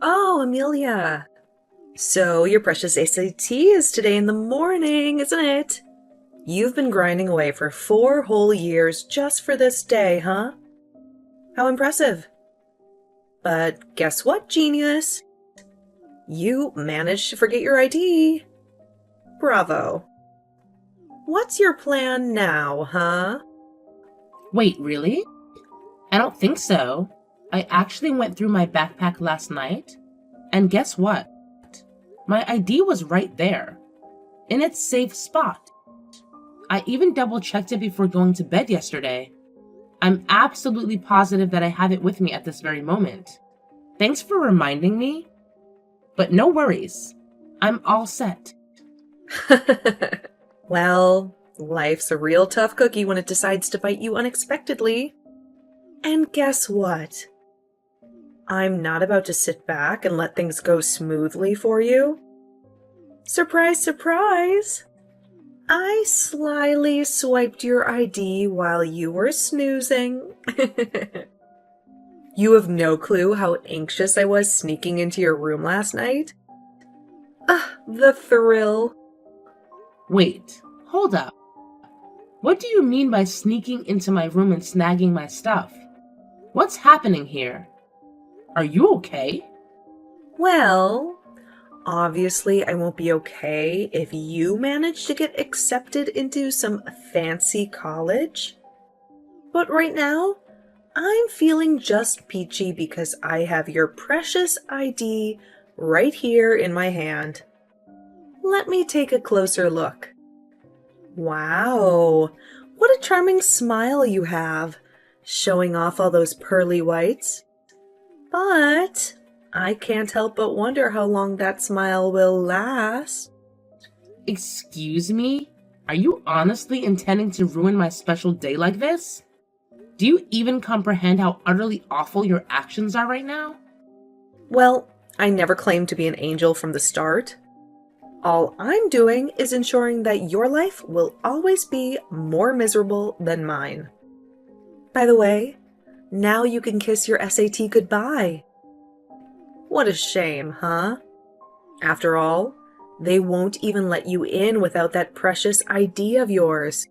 Oh, Amelia. So your precious SAT is today in the morning, isn't it? You've been grinding away for 4 whole years just for this day, huh? How impressive. But guess what, genius? You managed to forget your ID. Bravo. What's your plan now, huh? Wait, really? I don't think so. I actually went through my backpack last night, and guess what? My ID was right there, in its safe spot. I even double checked it before going to bed yesterday. I'm absolutely positive that I have it with me at this very moment. Thanks for reminding me, but no worries. I'm all set. Well, life's a real tough cookie when it decides to bite you unexpectedly. And guess what? I'm not about to sit back and let things go smoothly for you. Surprise, surprise! I slyly swiped your ID while you were snoozing. You have no clue how anxious I was sneaking into your room last night. The thrill. Wait, hold up. What do you mean by sneaking into my room and snagging my stuff? What's happening here? Are you okay? Well, obviously I won't be okay if you manage to get accepted into some fancy college. But right now, I'm feeling just peachy because I have your precious ID right here in my hand. Let me take a closer look. Wow, what a charming smile you have, showing off all those pearly whites. But I can't help but wonder how long that smile will last. Excuse me? Are you honestly intending to ruin my special day like this? Do you even comprehend how utterly awful your actions are right now? Well, I never claimed to be an angel from the start. All I'm doing is ensuring that your life will always be more miserable than mine. By the way, now you can kiss your SAT goodbye. What a shame, huh? After all, they won't even let you in without that precious ID of yours.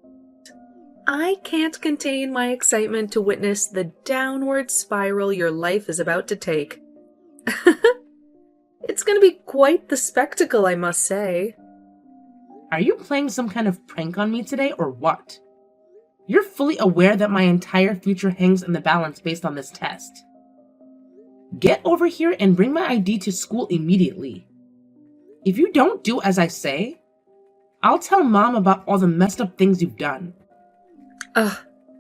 I can't contain my excitement to witness the downward spiral your life is about to take. It's going to be quite the spectacle, I must say. Are you playing some kind of prank on me today or what? You're fully aware that my entire future hangs in the balance based on this test. Get over here and bring my ID to school immediately. If you don't do as I say, I'll tell Mom about all the messed up things you've done. Ugh,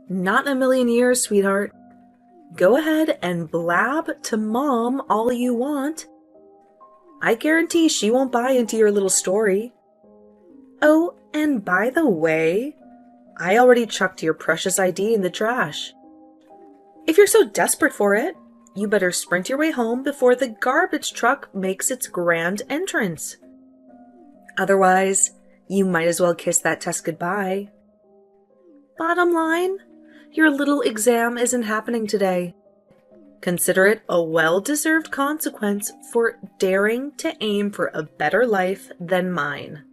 not in a million years, sweetheart. Go ahead and blab to Mom all you want. I guarantee she won't buy into your little story. Oh, and by the way, I already chucked your precious ID in the trash. If you're so desperate for it, you better sprint your way home before the garbage truck makes its grand entrance. Otherwise, you might as well kiss that test goodbye. Bottom line, your little exam isn't happening today. Consider it a well-deserved consequence for daring to aim for a better life than mine.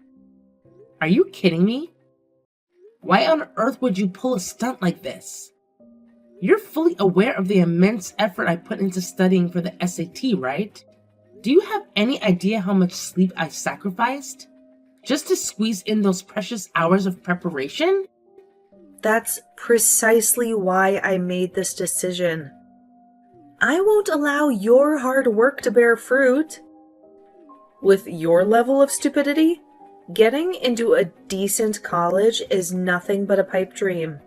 Are you kidding me? Why on earth would you pull a stunt like this? You're fully aware of the immense effort I put into studying for the SAT, right? Do you have any idea how much sleep I sacrificed? Just to squeeze in those precious hours of preparation? That's precisely why I made this decision. I won't allow your hard work to bear fruit. With your level of stupidity, getting into a decent college is nothing but a pipe dream.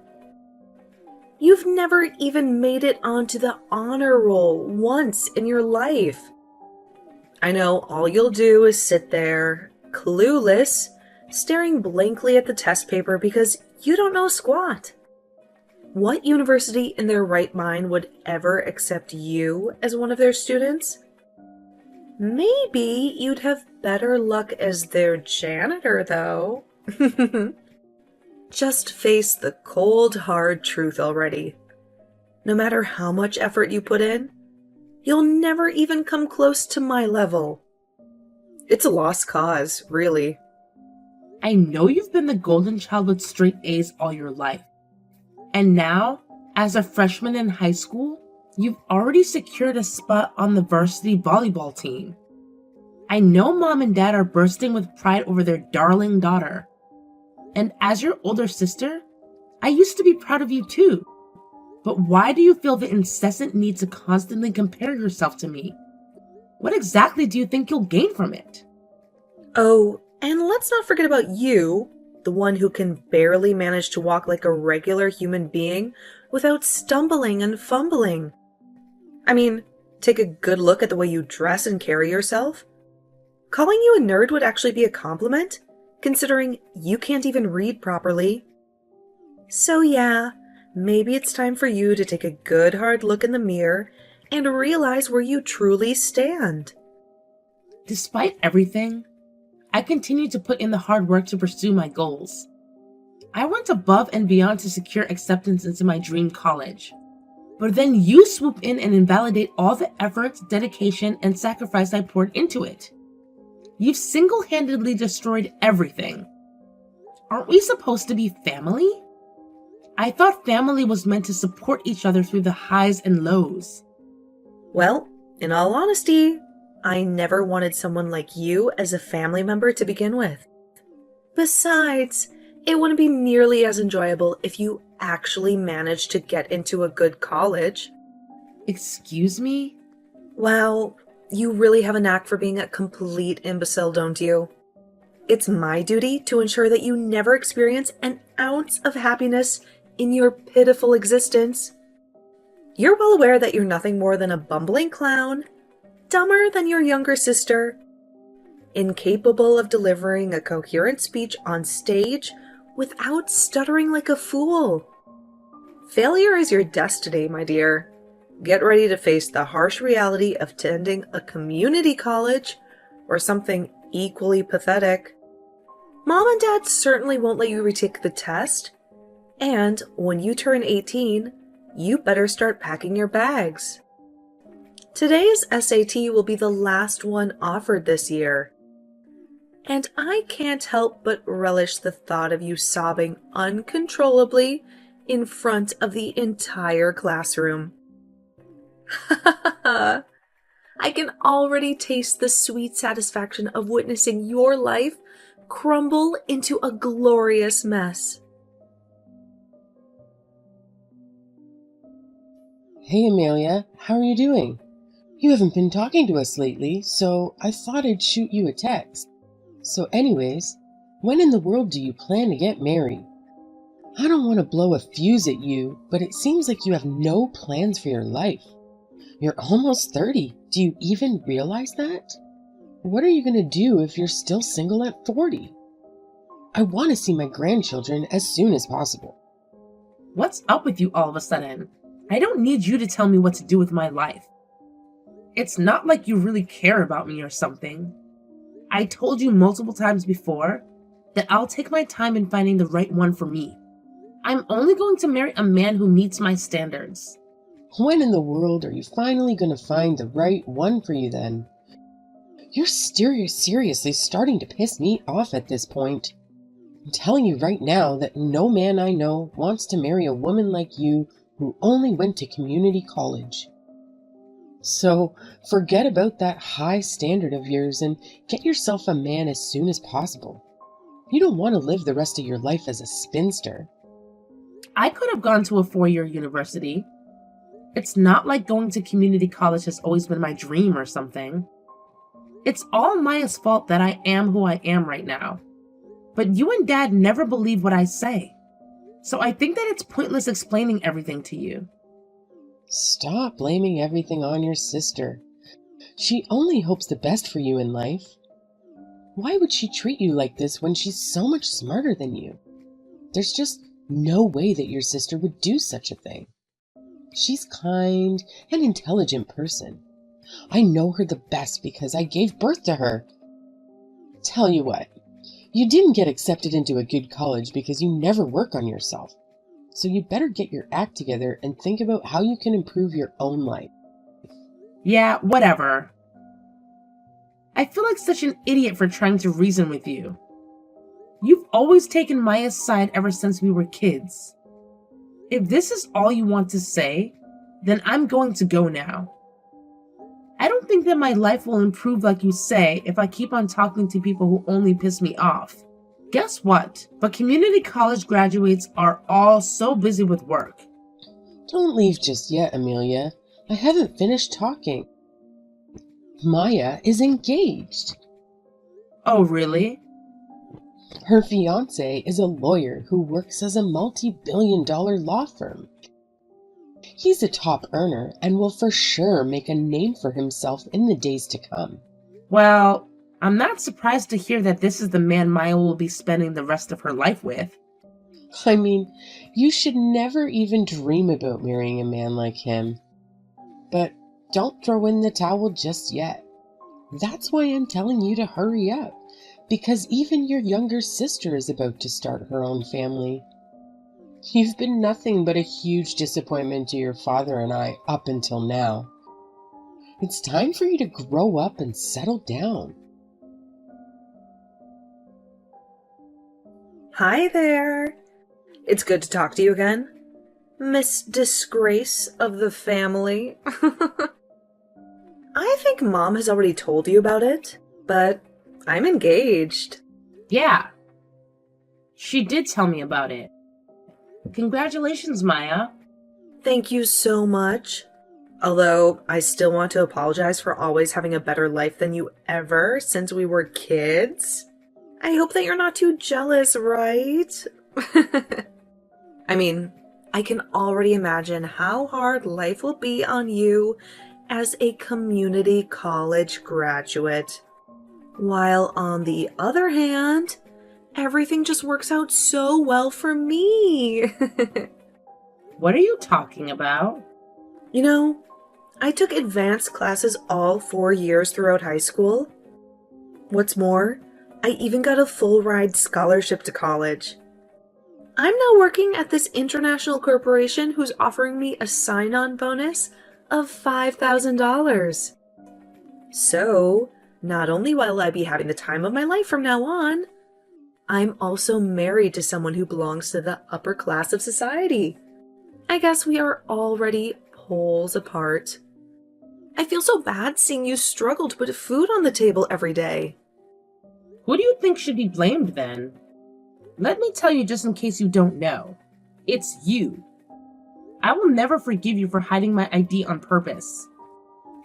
You've never even made it onto the honor roll once in your life. I know all you'll do is sit there, clueless, staring blankly at the test paper because you don't know squat. What university in their right mind would ever accept you as one of their students? Maybe you'd have better luck as their janitor, though. Just face the cold, hard truth already. No matter how much effort you put in, You'll never even come close to my level. It's a lost cause, really. I know you've been the golden child with straight A's all your life. And now, as a freshman in high school, you've already secured a spot on the varsity volleyball team. I know mom and dad are bursting with pride over their darling daughter. And as your older sister, I used to be proud of you too. But why do you feel the incessant need to constantly compare yourself to me? What exactly do you think you'll gain from it? Oh, and let's not forget about you, the one who can barely manage to walk like a regular human being without stumbling and fumbling. I mean, take a good look at the way you dress and carry yourself. Calling you a nerd would actually be a compliment, considering you can't even read properly. So yeah, maybe it's time for you to take a good hard look in the mirror and realize where you truly stand. Despite everything, I continue to put in the hard work to pursue my goals. I went above and beyond to secure acceptance into my dream college. But then you swoop in and invalidate all the effort, dedication, and sacrifice I poured into it. You've single-handedly destroyed everything. Aren't we supposed to be family? I thought family was meant to support each other through the highs and lows. Well, in all honesty, I never wanted someone like you as a family member to begin with. Besides, it wouldn't be nearly as enjoyable if you actually managed to get into a good college. Excuse me? Well, you really have a knack for being a complete imbecile, don't you? It's my duty to ensure that you never experience an ounce of happiness in your pitiful existence. You're well aware that you're nothing more than a bumbling clown, dumber than your younger sister, incapable of delivering a coherent speech on stage without stuttering like a fool. Failure is your destiny, my dear. Get ready to face the harsh reality of attending a community college or something equally pathetic. Mom and Dad certainly won't let you retake the test. And when you turn 18, you better start packing your bags. Today's SAT will be the last one offered this year. And I can't help but relish the thought of you sobbing uncontrollably in front of the entire classroom. I can already taste the sweet satisfaction of witnessing your life crumble into a glorious mess. Hey Amelia, how are you doing? You haven't been talking to us lately, so I thought I'd shoot you a text. So anyways, when in the world do you plan to get married? I don't want to blow a fuse at you, but it seems like you have no plans for your life. You're almost 30. Do you even realize that? What are you going to do if you're still single at 40? I want to see my grandchildren as soon as possible. What's up with you all of a sudden? I don't need you to tell me what to do with my life. It's not like you really care about me or something. I told you multiple times before that I'll take my time in finding the right one for me. I'm only going to marry a man who meets my standards. When in the world are you finally going to find the right one for you then? You're seriously starting to piss me off at this point. I'm telling you right now that no man I know wants to marry a woman like you who only went to community college. So forget about that high standard of yours and get yourself a man as soon as possible. You don't want to live the rest of your life as a spinster. I could have gone to a 4-year university. It's not like going to community college has always been my dream or something. It's all Maya's fault that I am who I am right now. But you and Dad never believe what I say. So I think that it's pointless explaining everything to you. Stop blaming everything on your sister. She only hopes the best for you in life. Why would she treat you like this when she's so much smarter than you? There's just no way that your sister would do such a thing. She's kind and intelligent person. I know her the best because I gave birth to her. Tell you what, you didn't get accepted into a good college because you never work on yourself. So you better get your act together and think about how you can improve your own life. Yeah, whatever. I feel like such an idiot for trying to reason with you. You've always taken Maya's side ever since we were kids. If this is all you want to say, then I'm going to go now. I don't think that my life will improve like you say if I keep on talking to people who only piss me off. Guess what? But community college graduates are all so busy with work. Don't leave just yet, Amelia. I haven't finished talking. Maya is engaged. Oh, really? Her fiancé is a lawyer who works as a multi-billion-dollar law firm. He's a top earner and will for sure make a name for himself in the days to come. Well, I'm not surprised to hear that this is the man Maya will be spending the rest of her life with. I mean, you should never even dream about marrying a man like him. But don't throw in the towel just yet. That's why I'm telling you to hurry up, because even your younger sister is about to start her own family. You've been nothing but a huge disappointment to your father and I up until now. It's time for you to grow up and settle down. Hi there. It's good to talk to you again, Miss Disgrace of the family. I think Mom has already told you about it, but I'm engaged. Yeah. She did tell me about it. Congratulations, Maya. Thank you so much. Although I still want to apologize for always having a better life than you ever since we were kids. I hope that you're not too jealous, right? I mean, I can already imagine how hard life will be on you as a community college graduate. While on the other hand, everything just works out so well for me. What are you talking about? You know, I took advanced classes all 4 years throughout high school. What's more, I even got a full ride scholarship to college. I'm now working at this international corporation who's offering me a sign-on bonus of $5,000. So, not only will I be having the time of my life from now on, I'm also married to someone who belongs to the upper class of society. I guess we are already poles apart. I feel so bad seeing you struggle to put food on the table every day. Who do you think should be blamed then? Let me tell you just in case you don't know. It's you. I will never forgive you for hiding my ID on purpose.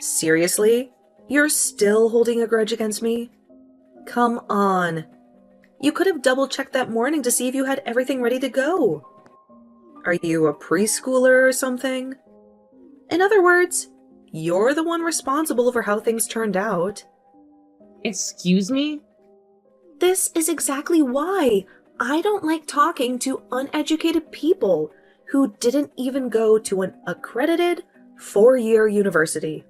Seriously? You're still holding a grudge against me? Come on. You could have double-checked that morning to see if you had everything ready to go. Are you a preschooler or something? In other words, you're the one responsible for how things turned out. Excuse me? This is exactly why I don't like talking to uneducated people who didn't even go to an accredited 4-year university.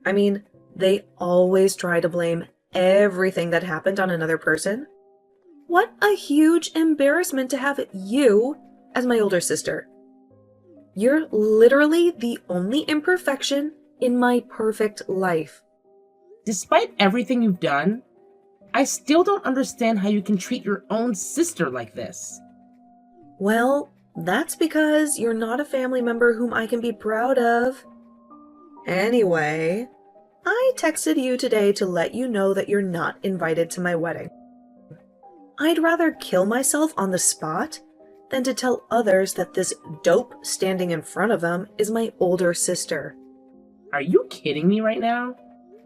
I mean, they always try to blame everything that happened on another person. What a huge embarrassment to have you as my older sister. You're literally the only imperfection in my perfect life. Despite everything you've done, I still don't understand how you can treat your own sister like this. Well, that's because you're not a family member whom I can be proud of. Anyway, I texted you today to let you know that you're not invited to my wedding. I'd rather kill myself on the spot than to tell others that this dope standing in front of them is my older sister. Are you kidding me right now?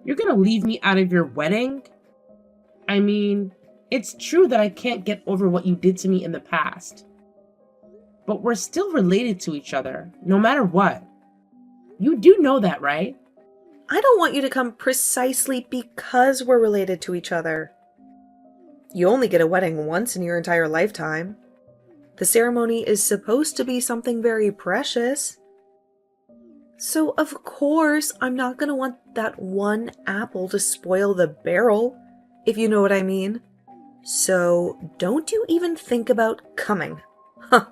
You're gonna leave me out of your wedding? I mean, it's true that I can't get over what you did to me in the past. But we're still related to each other, no matter what. You do know that, right? I don't want you to come precisely because we're related to each other. You only get a wedding once in your entire lifetime. The ceremony is supposed to be something very precious. So of course, I'm not going to want that one apple to spoil the barrel, if you know what I mean. So don't you even think about coming. Huh.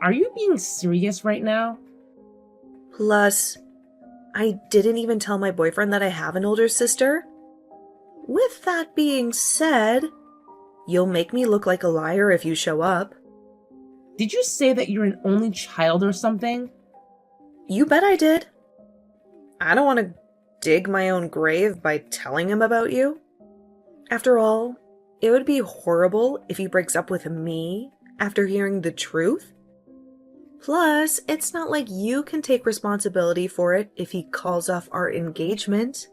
Are you being serious right now? Plus, I didn't even tell my boyfriend that I have an older sister. With that being said, you'll make me look like a liar if you show up. Did you say that you're an only child or something? You bet I did. I don't want to dig my own grave by telling him about you. After all, it would be horrible if he breaks up with me after hearing the truth. Plus, it's not like you can take responsibility for it if he calls off our engagement.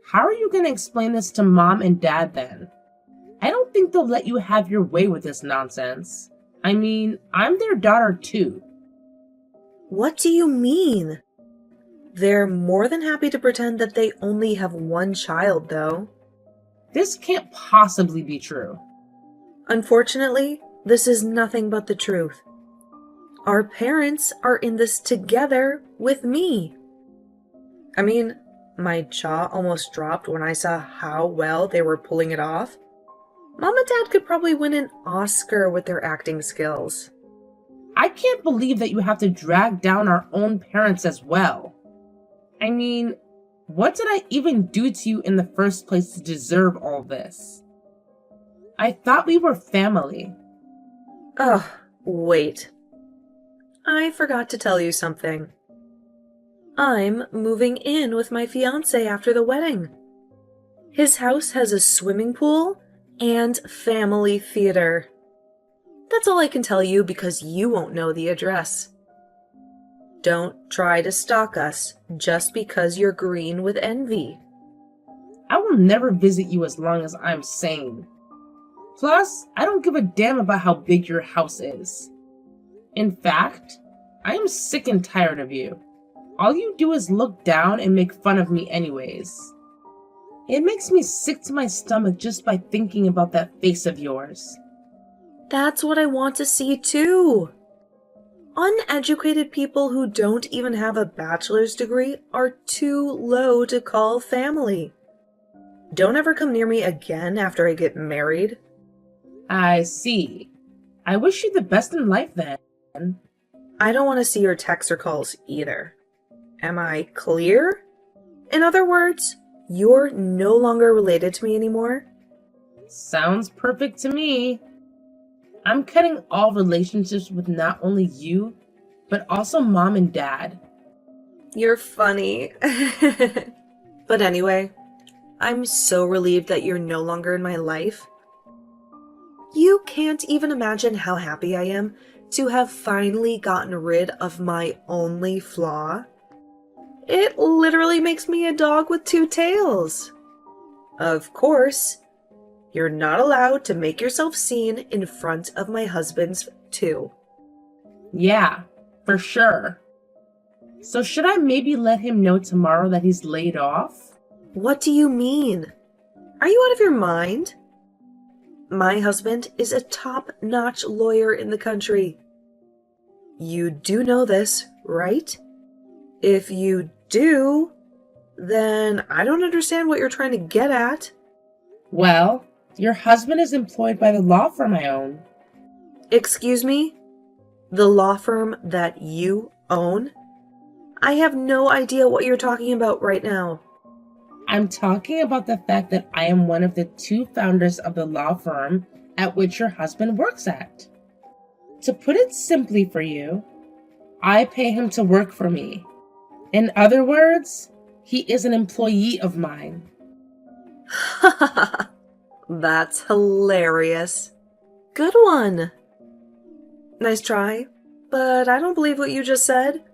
How are you going to explain this to Mom and Dad then? I don't think they'll let you have your way with this nonsense. I mean, I'm their daughter too. What do you mean? They're more than happy to pretend that they only have one child, though. This can't possibly be true. Unfortunately, this is nothing but the truth. Our parents are in this together with me. I mean, my jaw almost dropped when I saw how well they were pulling it off. Mom and Dad could probably win an Oscar with their acting skills. I can't believe that you have to drag down our own parents as well. I mean, what did I even do to you in the first place to deserve all this? I thought we were family. Ugh, wait. I forgot to tell you something. I'm moving in with my fiancé after the wedding. His house has a swimming pool and family theater. That's all I can tell you because you won't know the address. Don't try to stalk us just because you're green with envy. I will never visit you as long as I'm sane. Plus, I don't give a damn about how big your house is. In fact, I am sick and tired of you. All you do is look down and make fun of me anyways. It makes me sick to my stomach just by thinking about that face of yours. That's what I want to see too. Uneducated people who don't even have a bachelor's degree are too low to call family. Don't ever come near me again after I get married. I see. I wish you the best in life then. I don't want to see your texts or calls either. Am I clear? In other words, you're no longer related to me anymore? Sounds perfect to me. I'm cutting all relationships with not only you, but also Mom and Dad. You're funny. But anyway, I'm so relieved that you're no longer in my life. You can't even imagine how happy I am to have finally gotten rid of my only flaw. It literally makes me a dog with two tails. Of course, you're not allowed to make yourself seen in front of my husband's too. Yeah, for sure. So should I maybe let him know tomorrow that he's laid off? What do you mean? Are you out of your mind? My husband is a top-notch lawyer in the country. You do know this, right? If you do, then I don't understand what you're trying to get at. Well, your husband is employed by the law firm I own. Excuse me? The law firm that you own? I have no idea what you're talking about right now. I'm talking about the fact that I am one of the two founders of the law firm at which your husband works at. To put it simply for you, I pay him to work for me. In other words, he is an employee of mine. That's hilarious. Good one. Nice try, but I don't believe what you just said.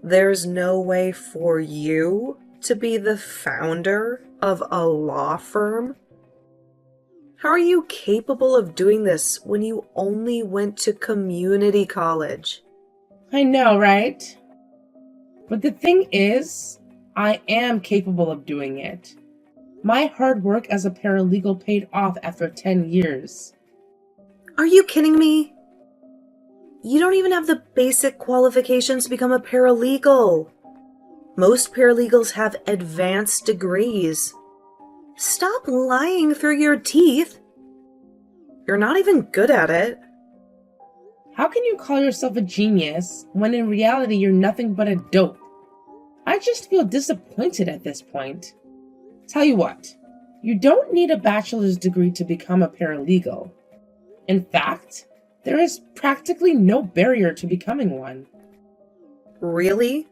There's no way for you to be the founder of a law firm? How are you capable of doing this when you only went to community college? I know, right? But the thing is, I am capable of doing it. My hard work as a paralegal paid off after 10 years. Are you kidding me? You don't even have the basic qualifications to become a paralegal. Most paralegals have advanced degrees. Stop lying through your teeth. You're not even good at it. How can you call yourself a genius when in reality you're nothing but a dope? I just feel disappointed at this point. Tell you what, you don't need a bachelor's degree to become a paralegal. In fact, there is practically no barrier to becoming one. Really?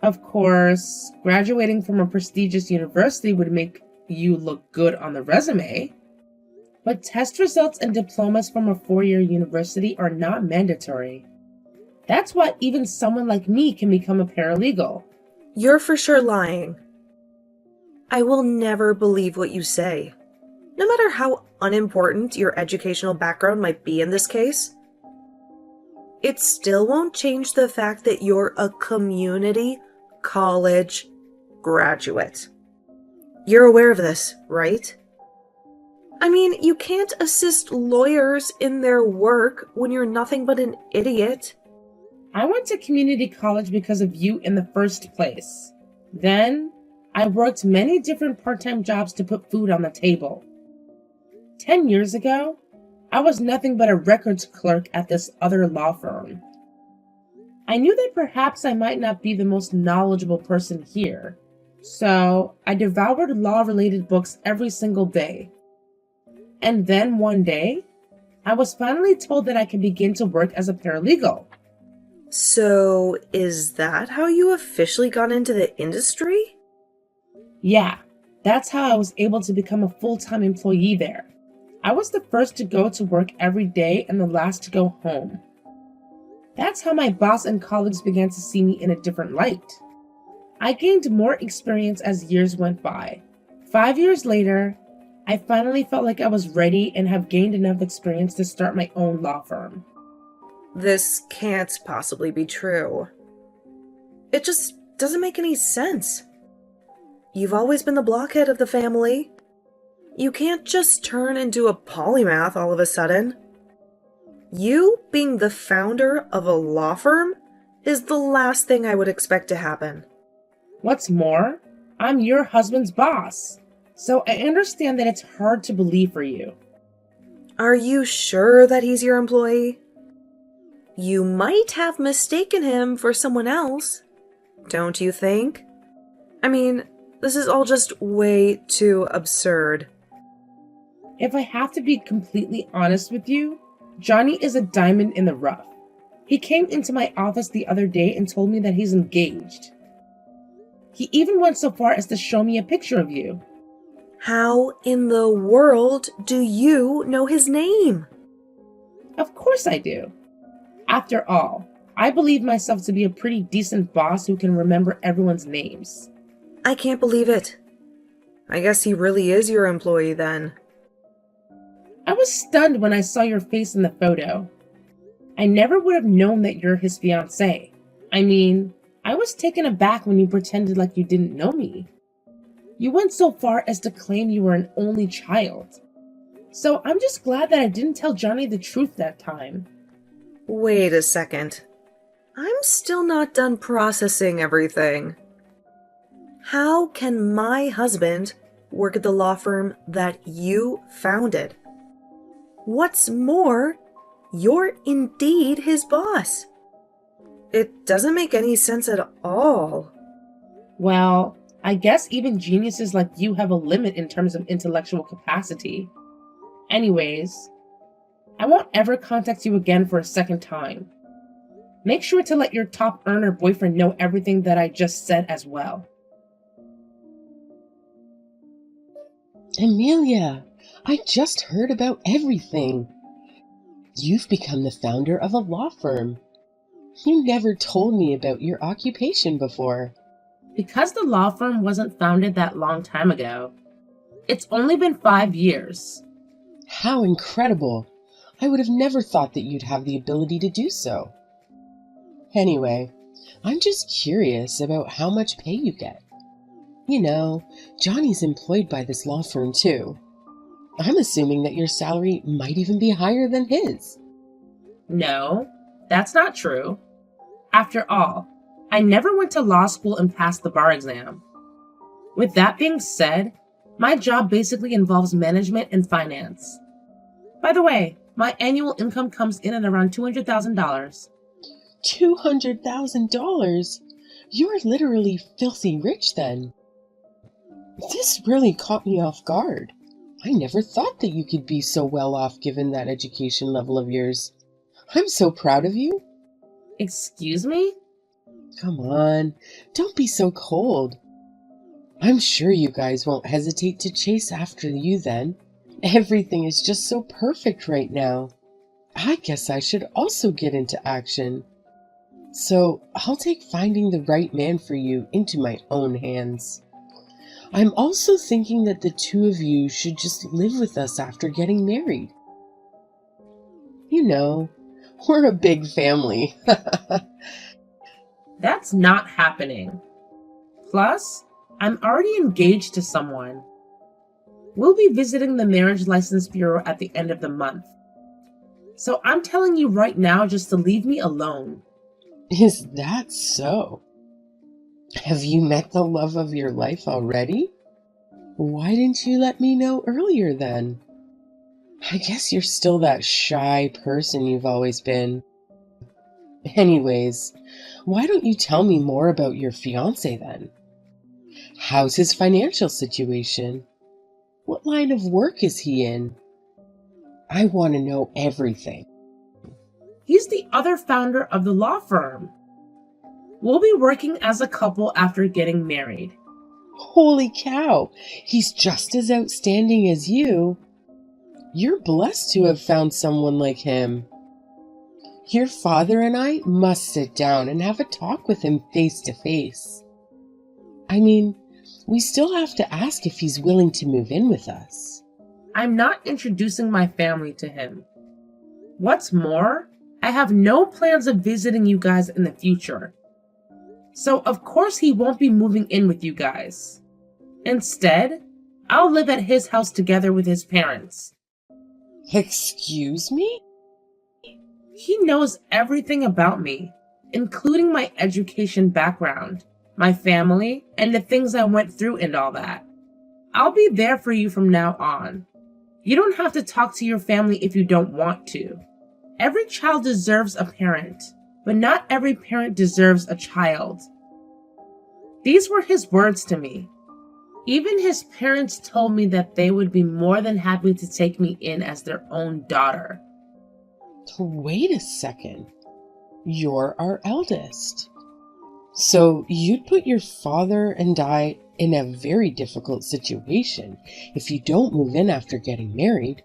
Of course, graduating from a prestigious university would make you look good on the resume, but test results and diplomas from a 4-year university are not mandatory. That's why even someone like me can become a paralegal. You're for sure lying. I will never believe what you say. No matter how unimportant your educational background might be in this case, it still won't change the fact that you're a community college graduate. You're aware of this, right? I mean, you can't assist lawyers in their work when you're nothing but an idiot. I went to community college because of you in the first place. Then, I worked many different part-time jobs to put food on the table. 10 years ago, I was nothing but a records clerk at this other law firm. I knew that perhaps I might not be the most knowledgeable person here, so I devoured law-related books every single day. And then one day, I was finally told that I could begin to work as a paralegal. So, is that how you officially got into the industry? Yeah, that's how I was able to become a full-time employee there. I was the first to go to work every day and the last to go home. That's how my boss and colleagues began to see me in a different light. I gained more experience as years went by. 5 years later, I finally felt like I was ready and have gained enough experience to start my own law firm. This can't possibly be true. It just doesn't make any sense. You've always been the blockhead of the family. You can't just turn into a polymath all of a sudden. You being the founder of a law firm is the last thing I would expect to happen. What's more, I'm your husband's boss, so I understand that it's hard to believe for you. Are you sure that he's your employee? You might have mistaken him for someone else, don't you think? I mean, this is all just way too absurd. If I have to be completely honest with you, Johnny is a diamond in the rough. He came into my office the other day and told me that he's engaged. He even went so far as to show me a picture of you. How in the world do you know his name? Of course I do. After all, I believe myself to be a pretty decent boss who can remember everyone's names. I can't believe it. I guess he really is your employee then. I was stunned when I saw your face in the photo. I never would have known that you're his fiancé. I mean, I was taken aback when you pretended like you didn't know me. You went so far as to claim you were an only child. So I'm just glad that I didn't tell Johnny the truth that time. Wait a second. I'm still not done processing everything. How can my husband work at the law firm that you founded? What's more, you're indeed his boss. It doesn't make any sense at all. Well, I guess even geniuses like you have a limit in terms of intellectual capacity. Anyways, I won't ever contact you again for a second time. Make sure to let your top earner boyfriend know everything that I just said as well. Amelia, I just heard about everything. You've become the founder of a law firm. You never told me about your occupation before. Because the law firm wasn't founded that long time ago, it's only been 5 years. How incredible! I would have never thought that you'd have the ability to do so. Anyway, I'm just curious about how much pay you get. You know, Johnny's employed by this law firm too. I'm assuming that your salary might even be higher than his. No, that's not true. After all, I never went to law school and passed the bar exam. With that being said, my job basically involves management and finance. By the way, my annual income comes in at around $200,000. $200,000? You're literally filthy rich then. This really caught me off guard. I never thought that you could be so well off given that education level of yours. I'm so proud of you. Excuse me? Come on, don't be so cold. I'm sure you guys won't hesitate to chase after you then. Everything is just so perfect right now. I guess I should also get into action. So I'll take finding the right man for you into my own hands. I'm also thinking that the two of you should just live with us after getting married. You know, we're a big family. That's not happening. Plus, I'm already engaged to someone. We'll be visiting the Marriage License Bureau at the end of the month. So I'm telling you right now just to leave me alone. Is that so? Have you met the love of your life already? Why didn't you let me know earlier then? I guess you're still that shy person you've always been. Anyways, why don't you tell me more about your fiancé then? How's his financial situation? What line of work is he in? I want to know everything. He's the other founder of the law firm. We'll be working as a couple after getting married. Holy cow, he's just as outstanding as you. You're blessed to have found someone like him. Your father and I must sit down and have a talk with him face to face. I mean, we still have to ask if he's willing to move in with us. I'm not introducing my family to him. What's more, I have no plans of visiting you guys in the future. So of course he won't be moving in with you guys. Instead, I'll live at his house together with his parents. Excuse me? He knows everything about me, including my education background, my family, and the things I went through and all that. I'll be there for you from now on. You don't have to talk to your family if you don't want to. Every child deserves a parent, but not every parent deserves a child. These were his words to me. Even his parents told me that they would be more than happy to take me in as their own daughter. Wait a second. You're our eldest. So you'd put your father and I in a very difficult situation if you don't move in after getting married.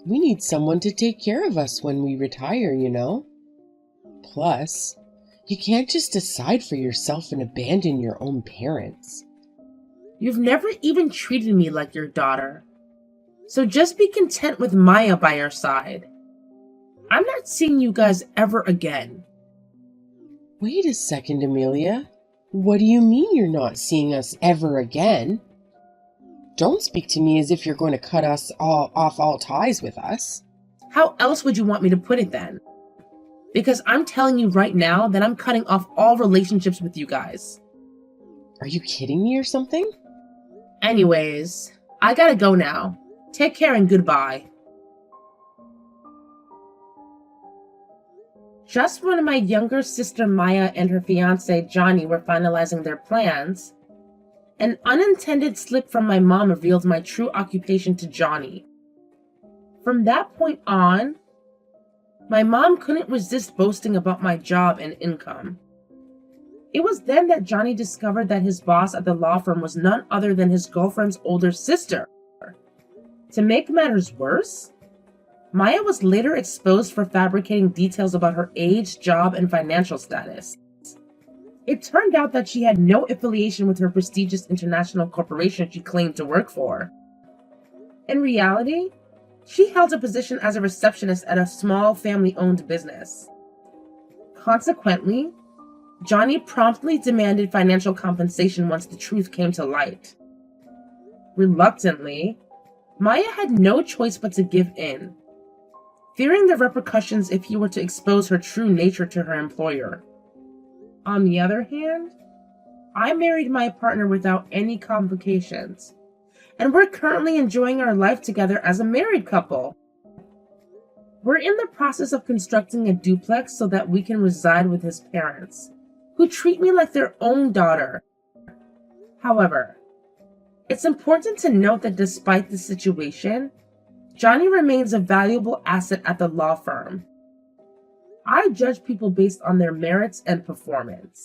We need someone to take care of us when we retire, you know? Plus, you can't just decide for yourself and abandon your own parents. You've never even treated me like your daughter. So just be content with Maya by your side. I'm not seeing you guys ever again. Wait a second, Amelia. What do you mean you're not seeing us ever again? Don't speak to me as if you're going to cut us all ties with us. How else would you want me to put it then? Because I'm telling you right now that I'm cutting off all relationships with you guys. Are you kidding me or something? Anyways, I gotta go now. Take care and goodbye. Just when my younger sister Maya and her fiancé Johnny were finalizing their plans, an unintended slip from my mom revealed my true occupation to Johnny. From that point on, my mom couldn't resist boasting about my job and income. It was then that Johnny discovered that his boss at the law firm was none other than his girlfriend's older sister. To make matters worse, Maya was later exposed for fabricating details about her age, job, and financial status. It turned out that she had no affiliation with her prestigious international corporation she claimed to work for. In reality, she held a position as a receptionist at a small family-owned business. Consequently, Johnny promptly demanded financial compensation once the truth came to light. Reluctantly, Maya had no choice but to give in, fearing the repercussions if he were to expose her true nature to her employer. On the other hand, I married my partner without any complications, and we're currently enjoying our life together as a married couple. We're in the process of constructing a duplex so that we can reside with his parents. who treat me like their own daughter. However, it's important to note that despite the situation, Johnny remains a valuable asset at the law firm. I judge people based on their merits and performance.